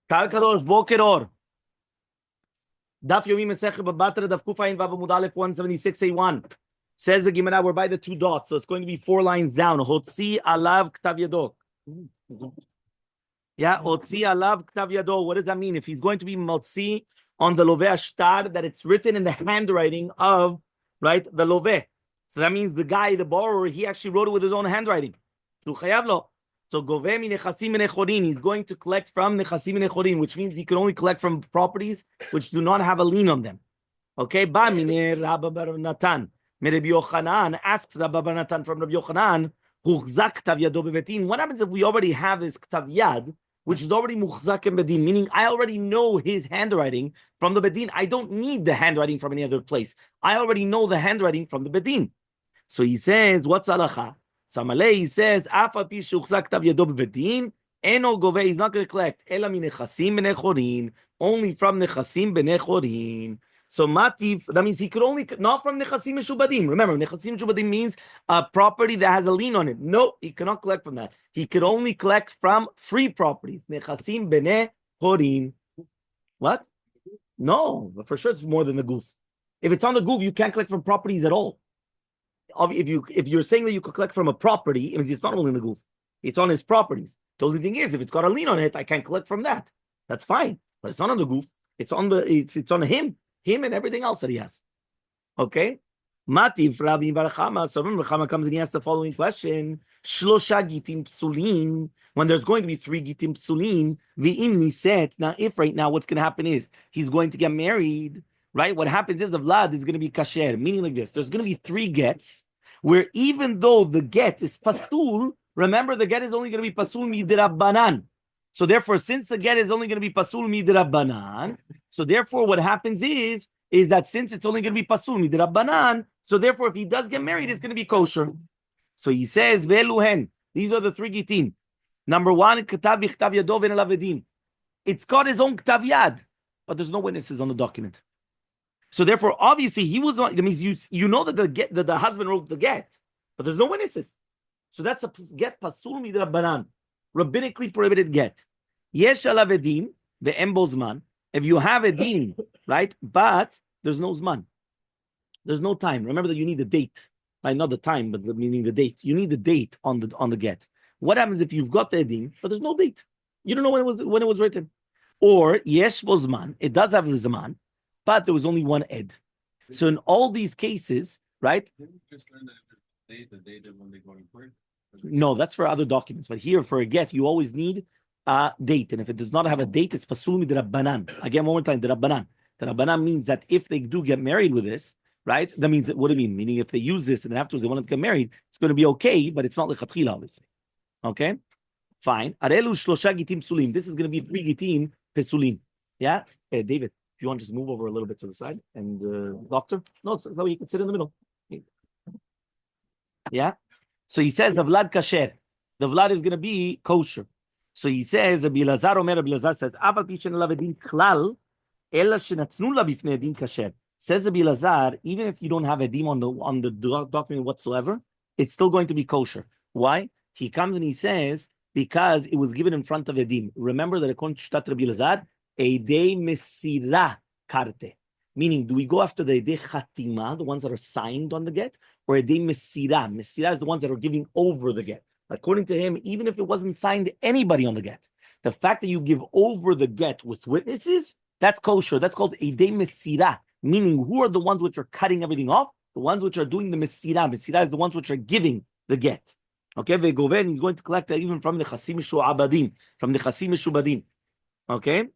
Kal Kadosh, Boker Or. Daf Yomi Masechet Batra Daf Kufayin Bava Mudalef 176A1. Says the Gemara, we're by the two dots, so it's going to be 4 lines down. Hotzi alav ktav yado. Yeah, Hotzi alav ktav yado. What does that mean? If he's going to be motzi on the loveh ashtar, that it's written in the handwriting of, right, the loveh. So that means the guy, the borrower, he actually wrote it with his own handwriting. So goveh mi nechasim nechorin. He's going to collect from nechasim nechorin, which means he can only collect from properties which do not have a lien on them. Okay, ba mine Rabbi Bar Natan. Rabbi Yochanan asks Rabbi Bar Natan from Rabbi Yochanan, Huchzak ktav yado bebetin. What happens if we already have his ktav yad, which is already muchzak in bedin, meaning I already know his handwriting from the bedin. I don't need the handwriting from any other place. I already know the handwriting from the bedin. So he says, what's halacha? Elmaleh, he says, Afa pi shuchzak ktav yado bebetin, eno gove, he's not going to collect ela mi nechasim b'nechorin, only from nechasim b'nechorin. So mativ, that means he could only, not from nechasim meshubadim. Remember, nechasim meshubadim means a property that has a lien on it. No, he cannot collect from that. He could only collect from free properties. Nechasim bene chorim. What? No, but for sure it's more than the goof. If it's on the goof, you can't collect from properties at all. If you're saying that you could collect from a property, it means it's not only in the goof. It's on his properties. The only thing is, if it's got a lien on it, I can't collect from that. That's fine. But it's not on the goof. It's on on him and everything else that he has. Okay? Mativ Rabbi Bar Chama. So Rabbi Chama comes and he asks the following question: Shlosha gitim psulin. When there's going to be 3 gitim psulin, v'im niset. Now, if right now what's going to happen is he's going to get married, right? What happens is the vlad is going to be kasher, meaning like this: there's going to be 3 gets, where even though the get is pasul, remember the get is only going to be pasul midrabbanan. So therefore, since the get is only going to be pasul midrabbanan, so therefore what happens is that since it's only going to be pasul midrabbanan, so therefore if he does get married, it's going to be kosher. So he says, ve'eluhen, these are the 3 gitin. Number 1, ketav bichtav yado ve'en alav edin. It's got his own ktav yad, but there's no witnesses on the document. So therefore, obviously, he was on. That means you know that the husband wrote the get, but there's no witnesses. So that's a get pasul midrabbanan, rabbinically prohibited get. Yesh alav edin ve'em bo zman. If you have a din, right, but there's no zman, there's no time. Remember that you need the date, right? Not the time, but meaning the date. You need the date on the get. What happens if you've got the din, but there's no date? You don't know when it was written. Or yesh bo zman, it does have the zman, but there was only one ed. So in all these cases, right? Just learn that the date when they go in court. No, that's for other documents. But here, for a get, you always need a date. And if it does not have a date, it's pasul midrabbanan. Again, one more time, drabanan. Drabanan means that if they do get married with this, right? That means, what do you mean? Meaning if they use this and afterwards they want to get married, it's going to be okay, but it's not lechatchila, obviously. Okay? Fine. Arelu shlosha gitim psulim. This is going to be 3 gitim pesulim. Yeah? Hey, David, if you want to just move over a little bit to the side. And doctor? No, so that way you can sit in the middle. Yeah? So he says the vlad kasher. The vlad is going to be kosher. So he says, Rabbi Elazar says, Aval pishen alav edin klal, ela shenatnu la bifnei edin kasher. Says Rabbi Elazar, even if you don't have edim on the document whatsoever, it's still going to be kosher. Why? He comes and he says, because it was given in front of edim. Remember that according to Shtat Rabbi Elazar, edei mesira karte. Meaning, do we go after the edei chatima, the ones that are signed on the get, or edei mesira? Mesira is the ones that are giving over the get. According to him, even if it wasn't signed anybody on the get, the fact that you give over the get with witnesses, that's kosher. That's called edei mesira. Meaning, who are the ones which are cutting everything off? The ones which are doing the mesira. Mesira is the ones which are giving the get. Okay, ve'goven, he's going to collect that even from the chasim mishu'abadim, from the chasim mishubadim. Okay,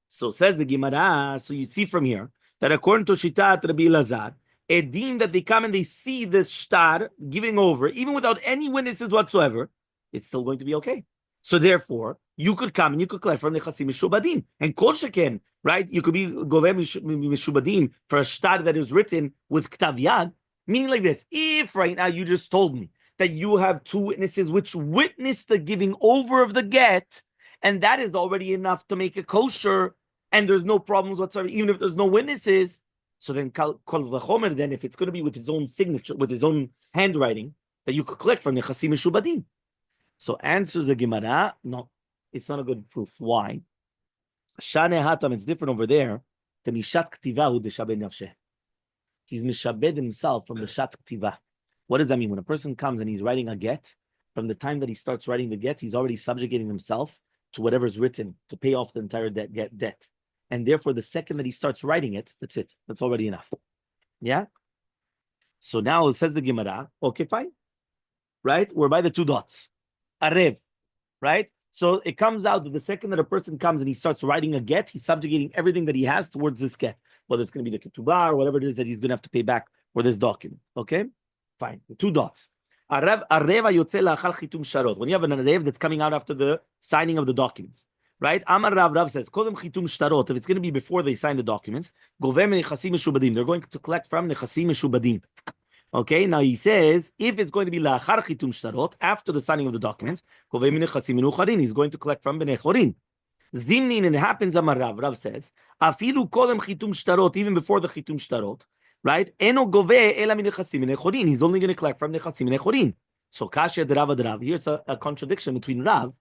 so says the Gemara. So you see from here that according to Shitat Rabbi Elazar, a din that they come and they see the shtar giving over, even without any witnesses whatsoever, it's still going to be okay. So therefore, you could come and you could collect from the chasim mishubadim, and kol sheken, right? You could be goveh mishubadim for a shtar that is written with ktav yad, meaning like this: if right now you just told me that you have 2 witnesses which witness the giving over of the get, and that is already enough to make it kosher, and there's no problems whatsoever, even if there's no witnesses. So then, kol v'chomer, then if it's going to be with his own signature, with his own handwriting, that you could collect from the chasim mishubadim. So answers the Gemara, no, it's not a good proof. Why? Shane hatam, it's different over there. Temishat ktivahu deshabed nafsheh. He's mishabed himself from the shat ktiva. What does that mean? When a person comes and he's writing a get, from the time that he starts writing the get, he's already subjugating himself to whatever's written to pay off the entire debt. And therefore, the second that he starts writing it, that's it. That's already enough. Yeah? So now it says the Gemara, okay, fine. Right? We're by the two dots. Arev. Right? So it comes out that the second that a person comes and he starts writing a get, he's subjugating everything that he has towards this get, whether it's going to be the ketubah or whatever it is that he's going to have to pay back for this document. Okay? Fine. The two dots. When you have an arev that's coming out after the signing of the documents, right? Amar Rav says, if it's going to be before they sign the documents, they're going to collect from nechasim meshubadim. Okay, now he says, if it's going to be la'achar chitum shtarot, after the signing of the documents, he's going to collect from bnei chorin. Zimnin, and it happens, Amar Rav says, afilu kodem chitum shtarot, even before the chitum shtarot, right? Eno gove ela min nechasim bnei chorin. He's only going to collect from nechasim bnei chorin. So kasha Rav. Here it's a contradiction between Rav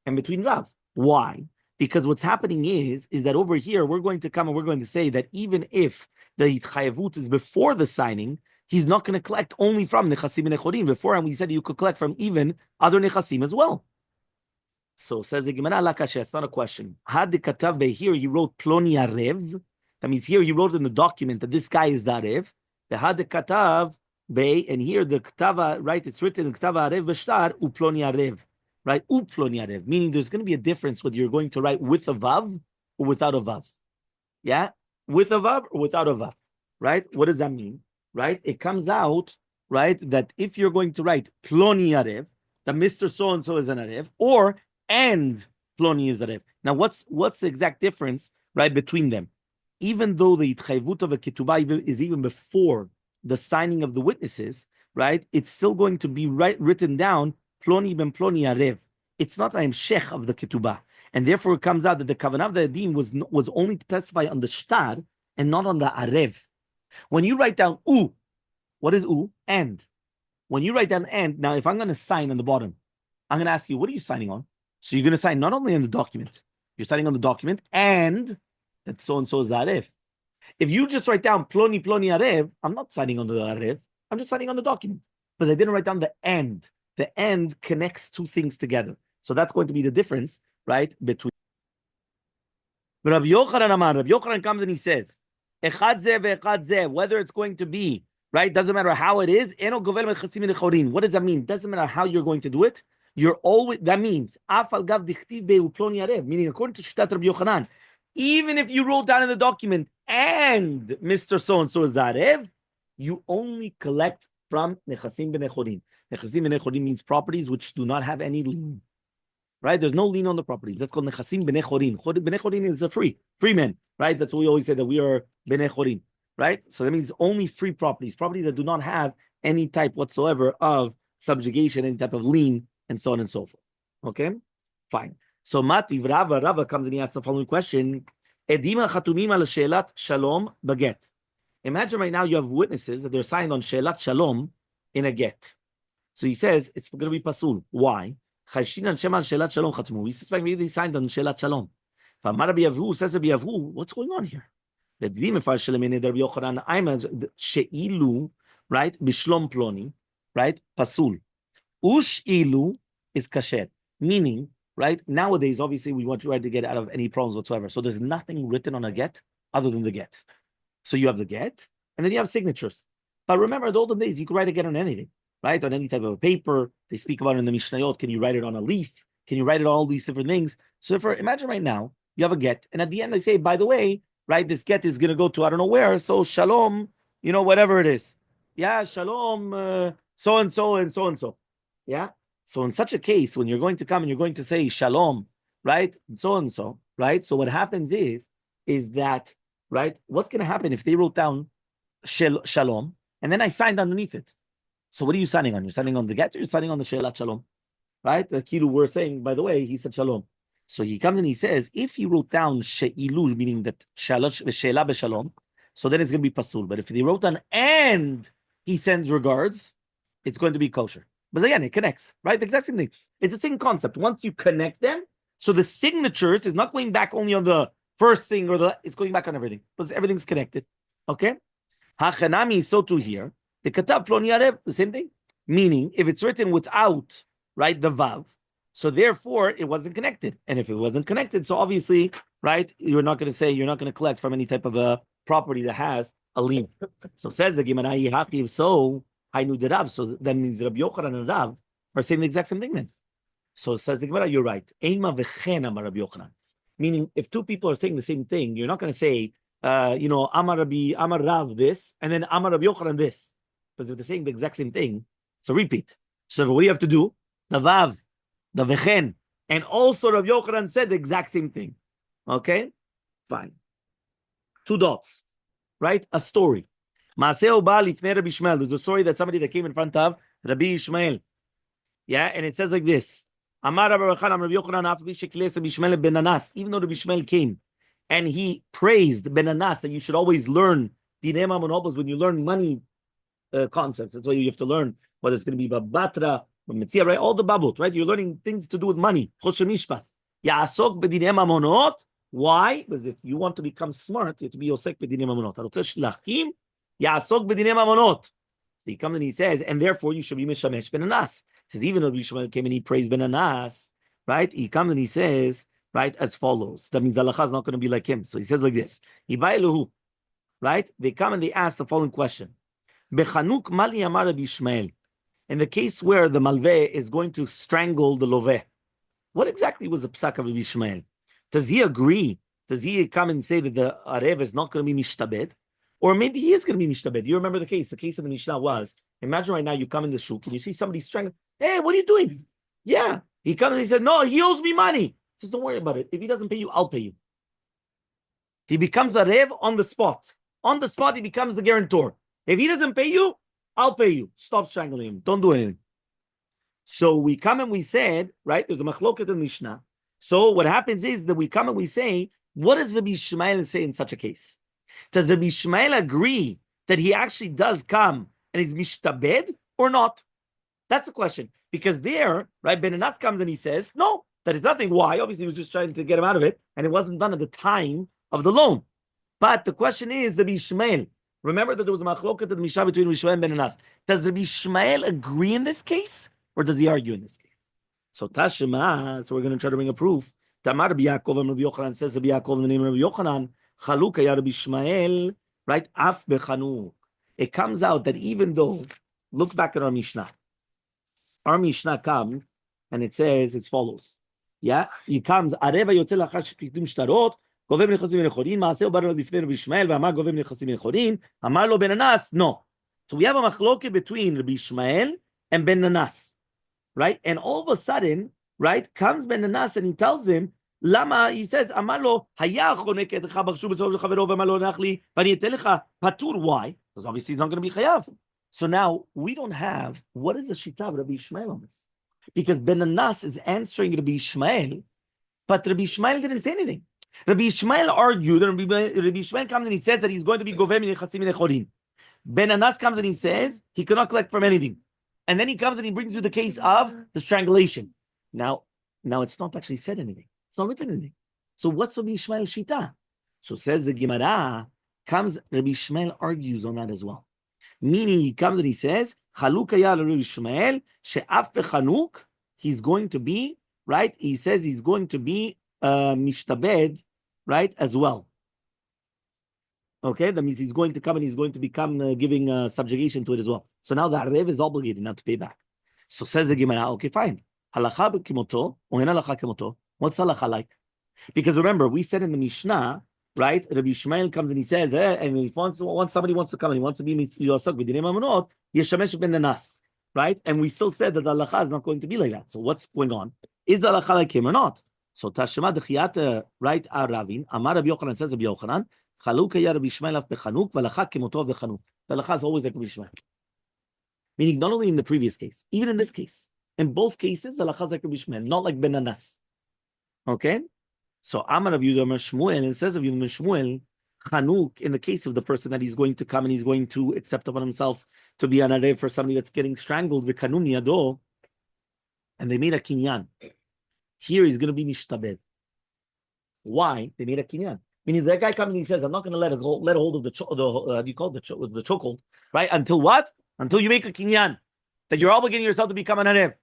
and between Rav. Why? Because what's happening is that over here we're going to come and we're going to say that even if the chayavut is before the signing, he's not going to collect only from nechasim and nechorim. Before, we said you could collect from even other nechasim as well. So says the Gemara, it's not a question. Had the katav here he wrote ploni arev. That means here he wrote in the document that this guy is the arev. The had the katav and here the ketava, right? It's written in ketava arev b'shtar uploni arev, right? Uploni arev, meaning there's going to be a difference whether you're going to write with a vav or without a vav. Yeah, with a vav or without a vav, right? What does that mean? Right? It comes out, right, that if you're going to write ploni arev, that Mr. So-and-so is an arev, or and ploni is arev. Now, what's the exact difference, right, between them? Even though the itchayvut of a ketubah is even before the signing of the witnesses, right, it's still going to be written down ploni ben ploni arev. It's not an shech of the ketubah. And therefore, it comes out that the kavanah of the adim was only to testify on the shtar and not on the arev. When you write down u, what is u? And. When you write down and, now if I'm going to sign on the bottom, I'm going to ask you, what are you signing on? So you're going to sign not only on the document, you're signing on the document and that so-and-so is the arev. If you just write down ploni arev, I'm not signing on the arev, I'm just signing on the document. Because I didn't write down the end. The end connects two things together. So that's going to be the difference, right, between. Rabbi Yochanan comes and he says, whether it's going to be, right, doesn't matter how it is. What does that mean? Doesn't matter how you're going to do it. You're always, that means, meaning according to Shittat Rabbi Yochanan, even if you wrote down in the document, and Mr. So-and-so is Arev, you only collect from Nechasim b'nechorim. Nechasim b'nechorim means properties which do not have any lien. Right? There's no lien on the properties. That's called nechasim b'nei chorin. B'nei chorin is a free man, right? That's what we always say, that we are b'nei chorin, right? So that means only free properties that do not have any type whatsoever of subjugation, any type of lien, and so on and so forth. Okay? Fine. So Mativ Rava comes and he asks the following question. Edima chatumim al shelat shalom baget. Imagine right now you have witnesses that they're signed on shelat shalom in a get. So he says it's going to be pasul. Why? We suspect maybe they signed on Shelat Shalom. Rabbi Yavu says Rabbi Yavu, what's going on here? Right? Bishlom ploni, right? Pasul. Ush ilu is kasher. Meaning, right? Nowadays, obviously, we want to try to get out of any problems whatsoever. So there's nothing written on a get other than the get. So you have the get, and then you have signatures. But remember, in the olden days, you could write a get on anything. Right? On any type of a paper. They speak about it in the Mishnayot. Can you write it on a leaf? Can you write it on all these different things? So imagine right now, you have a get, and at the end they say, by the way, right, this get is going to go to I don't know where, so shalom, whatever it is. Yeah, shalom, so-and-so and so-and-so. Yeah? So in such a case, when you're going to come and you're going to say shalom, right, so-and-so, right? So what happens is that, right, what's going to happen if they wrote down shalom, and then I signed underneath it? So what are you signing on? You're signing on the get, or you're signing on the Shelat Shalom? Right? The Kilu we're saying, by the way, he said Shalom. So he comes and he says, if he wrote down She'ilu, meaning that She'ela B'Shalom, so then it's going to be Pasul. But if he wrote down and he sends regards, it's going to be kosher. But again, it connects, right? The exact same thing. It's the same concept. Once you connect them, so the signatures is not going back only on the first thing, or it's going back on everything, because everything's connected. Okay? Hachanami, so too here. The Katav Ploni Arev, the same thing. Meaning, if it's written without, right, the Vav, so therefore it wasn't connected. And if it wasn't connected, so obviously, right, you're not going to collect from any type of a property that has a lien. So says the Gemara, so I knew the Rav. So that means Rabbi Yochanan and Rav are saying the exact same thing then. So says the Gemara, you're right. Eima v'chen amar Rabbi Yochanan. Meaning, if two people are saying the same thing, you're not going to say, Amar Rav this, and then Amar Rabbi Yochanan this. Because if they're saying the exact same thing, it's a repeat. So what do you have to do? The Vav, the Vechen, and also Rabbi Yochanan said the exact same thing. Okay? Fine. Two dots. Right? A story. Maseo ba lifnei Rabbi Ishmael. There's a story that somebody that came in front of Rabbi Ishmael. Yeah? And it says like this. Amar Rabbi Yochanan, ben Anas. Even though Rabbi Ishmael came and he praised Ben Anas that you should always learn Dinei Mamonobos when you learn money concepts. That's why you have to learn whether it's going to be Batra, Metzia, right? All the babot, right? You're learning things to do with money. Ya'asok b'dinei mamonot. Why? Because if you want to become smart, you have to be osek b'dinei mamonot. Ya'asok b'dinei mamonot. He comes and he says, and therefore you should be mishamesh Ben Anas. He says, even though Yishmael came and he praised Ben Anas, right? He comes and he says, right, as follows. That means halacha is not going to be like him. So he says like this. Right? They come and they ask the following question. Bechanuk mali amar Rabbi Ishmael. In the case where the malveh is going to strangle the loveh, what exactly was the psak of Rabbi Ishmael? Does he agree? Does he come and say that the arev is not going to be mishtabed? Or maybe he is going to be mishtabed. You remember the case? The case of the Mishnah was, imagine right now you come in the shuk and you see somebody strangling. Hey, what are you doing? Yeah. He comes and he said, no, he owes me money. He says, don't worry about it. If he doesn't pay you, I'll pay you. He becomes a rev on the spot. On the spot, he becomes the guarantor. If he doesn't pay you, I'll pay you. Stop strangling him. Don't do anything. So we come and we said, right, there's a machloket in Mishnah. So what happens is that we come and we say, what does Rabbi Ishmael say in such a case? Does Rabbi Ishmael agree that he actually does come and he's mishtabed or not? That's the question. Because there, right, Ben Anas comes and he says, no, that is nothing. Why? Obviously, he was just trying to get him out of it, and it wasn't done at the time of the loan. But the question is, Rabbi Ishmael, remember that there was a machloket in the Mishnah between Rabbi Ishmael and Ben Anas. Does Rabbi Ishmael agree in this case, or does he argue in this case? So Tashema, so we're going to try to bring a proof. Tamar Rabbi Yaakov and Rabbi Yochanan says Rabbi Yaakov in the name of Rabbi Yochanan, Chaluk ya Rabbi Ishmael, right? Af bechanuk. It comes out that even though, look back at our Mishnah. Our Mishnah comes and it says as follows. Yeah, he comes. Areva yotze lachar shekritim shtarot. Govem nechasim nechorin. Maaseh bar lifnei Rabbi Ishmael. Ve'amar govem nechasim nechorin. Amar lo Ben Anas. No. So we have a machloket between Rabbi Ishmael and Ben Anas, right? And all of a sudden, right, comes Ben Anas and he tells him, Lama, he says, Amar lo haya chonek etcha barshu b'tzov lechavero ve'amar lo nachli v'ani etelecha patur. Why? Because obviously he's not going to be chayav. So now we don't have what is the shita of Rabbi Ishmael on this, because Ben Anas is answering Rabbi Ishmael, but Rabbi Ishmael didn't say anything. Rabbi Ishmael argued, and Rabbi Ishmael comes and he says that he's going to be govem nechasim nechorin. Ben Anas comes and he says he cannot collect from anything, and then he comes and he brings you the case of the strangulation. Now it's not actually said anything. It's not written anything. So what's Rabbi Ishmael's shita? So says the Gemara, comes Rabbi Ishmael argues on that as well. Meaning he comes and he says, Chaluk ya Rabbi Ishmael, she'af bechanuk, he's going to be, right? He says he's going to be mishtabed, right, as well. Okay, that means he's going to come and he's going to become giving subjugation to it as well. So now the Arev is obligated not to pay back. So says the Gemara, okay, fine. Halacha kimoto, or halacha kimoto. What's halacha like? Because remember, we said in the Mishnah, right? Rabbi Ishmael comes and he says, and if somebody wants to come and he wants to be yosak b'dinei mamonot, yeshamesh ben Anas, right? And we still said that the halacha is not going to be like that. So what's going on? Is the halacha like him or not? So Tashema dechiyat, right? Ravin Amar Rabbi Yochanan says Rabbi Yochanan, Chaluk ya Rabbi Ishmael af bechanuk v'halacha kimoto bechanuk. The halacha is always like Rabbi Ishmael. Meaning not only in the previous case, even in this case, in both cases the halacha is like Rabbi Ishmael, not like Ben Anas. Okay. So Amar of Yudam Shmuel, and it says of Yudam Shmuel, Chanuk, in the case of the person that he's going to come and he's going to accept upon himself to be an arev for somebody that's getting strangled, v'kanun yado, and they made a kinyan. Here he's going to be mishtabed. Why? They made a kinyan. Meaning that guy comes and he says, I'm not going to let a hold of the how do you call it? The chokehold, right? Until what? Until you make a kinyan. That you're obligating yourself to become an Arev.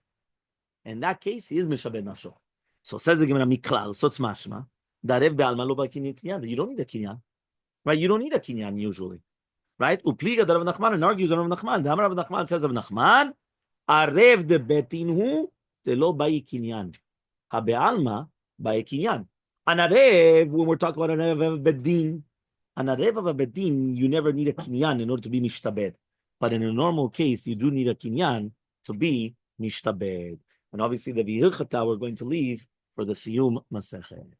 In that case, he is Mishabed Nafsho. So says the Gemara Miklal, so it's mashma. Darev be'alma lo kinyan. You don't need a kinyan. Right? You don't need a kinyan usually. Right? Upliga Rav Nachman and argues on Rav Nachman. The Rav Nachman says of Nachman, Arev de betinhu de lo bayi kinyan. Habe'alma bayi kinyan. An Arev, when we're talking about an Arev of Bedin, an Arev of a Bedin, you never need a kinyan in order to be mishtabed. But in a normal case, you do need a kinyan to be mishtabed. And obviously the Hechal we're going to leave for the Siyum Masechet.